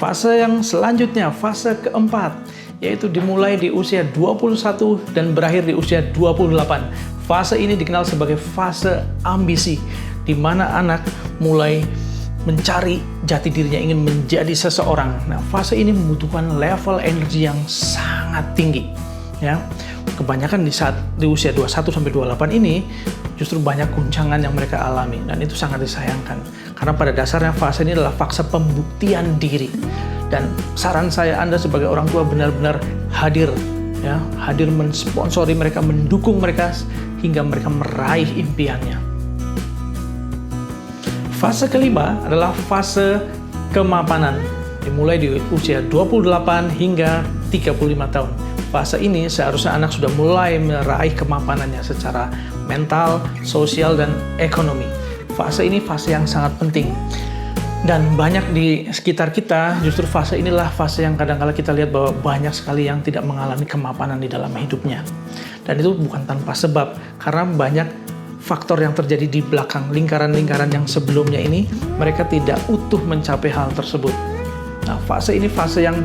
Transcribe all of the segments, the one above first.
Fase yang selanjutnya, fase keempat, yaitu dimulai di usia 21 dan berakhir di usia 28. Fase ini dikenal sebagai fase ambisi, di mana anak mulai mencari jati dirinya, ingin menjadi seseorang. Nah, fase ini membutuhkan level energi yang sangat tinggi. Ya, kebanyakan di usia 21 sampai 28 ini justru banyak guncangan yang mereka alami, dan itu sangat disayangkan. Karena pada dasarnya fase ini adalah fase pembuktian diri. Dan saran saya, Anda sebagai orang tua benar-benar hadir, ya, hadir mensponsori mereka, mendukung mereka hingga mereka meraih impiannya. Fase kelima adalah fase kemapanan, dimulai di usia 28 hingga 35 tahun. Fase ini seharusnya anak sudah mulai meraih kemapanannya secara mental, sosial, dan ekonomi. Fase ini fase yang sangat penting. Dan banyak di sekitar kita, justru fase inilah fase yang kadang-kala kita lihat bahwa banyak sekali yang tidak mengalami kemapanan di dalam hidupnya. Dan itu bukan tanpa sebab, karena banyak faktor yang terjadi di belakang lingkaran-lingkaran yang sebelumnya ini, mereka tidak utuh mencapai hal tersebut. Nah, fase ini fase yang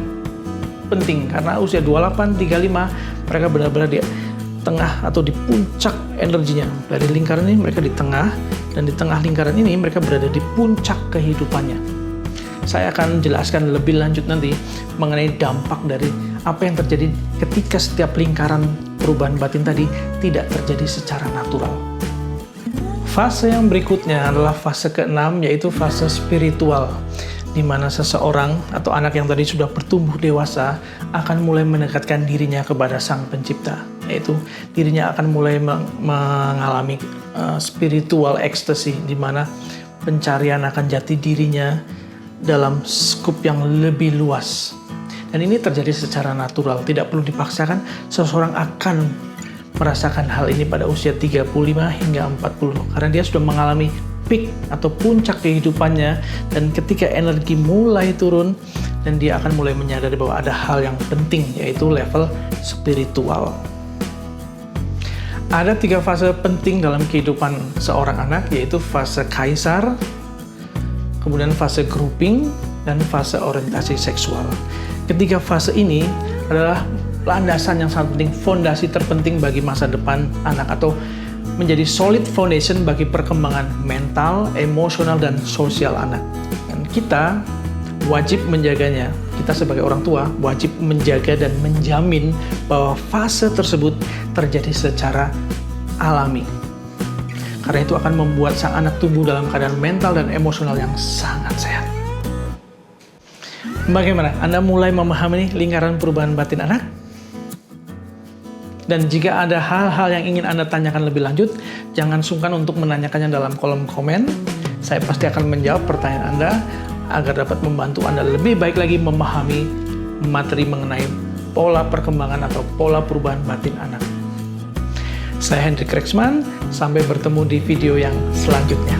penting, karena usia 28, 35, mereka benar-benar di tengah atau di puncak energinya. Dari lingkaran ini mereka di tengah, dan di tengah lingkaran ini mereka berada di puncak kehidupannya. Saya akan jelaskan lebih lanjut nanti mengenai dampak dari apa yang terjadi ketika setiap lingkaran perubahan batin tadi tidak terjadi secara natural. Fase yang berikutnya adalah fase ke-6, yaitu fase spiritual, di mana seseorang atau anak yang tadi sudah bertumbuh dewasa akan mulai mendekatkan dirinya kepada Sang Pencipta, yaitu dirinya akan mulai mengalami spiritual ecstasy, di mana pencarian akan jati dirinya dalam skup yang lebih luas. Dan ini terjadi secara natural, tidak perlu dipaksakan. Seseorang akan merasakan hal ini pada usia 35 hingga 40, karena dia sudah mengalami peak atau puncak kehidupannya, dan ketika energi mulai turun dan dia akan mulai menyadari bahwa ada hal yang penting, yaitu level spiritual. Ada 3 fase penting dalam kehidupan seorang anak, yaitu fase kaisar, kemudian fase grouping, dan fase orientasi seksual. Ketiga fase ini adalah landasan yang sangat penting, fondasi terpenting bagi masa depan anak, atau menjadi solid foundation bagi perkembangan mental, emosional, dan sosial anak. Dan kita wajib menjaganya. Kita sebagai orang tua wajib menjaga dan menjamin bahwa fase tersebut terjadi secara alami. Karena itu akan membuat sang anak tumbuh dalam keadaan mental dan emosional yang sangat sehat. Bagaimana? Anda mulai memahami lingkaran perubahan batin anak? Dan jika ada hal-hal yang ingin Anda tanyakan lebih lanjut, jangan sungkan untuk menanyakannya dalam kolom komen. Saya pasti akan menjawab pertanyaan Anda agar dapat membantu Anda lebih baik lagi memahami materi mengenai pola perkembangan atau pola perubahan batin anak. Saya Hendrik Rexman, sampai bertemu di video yang selanjutnya.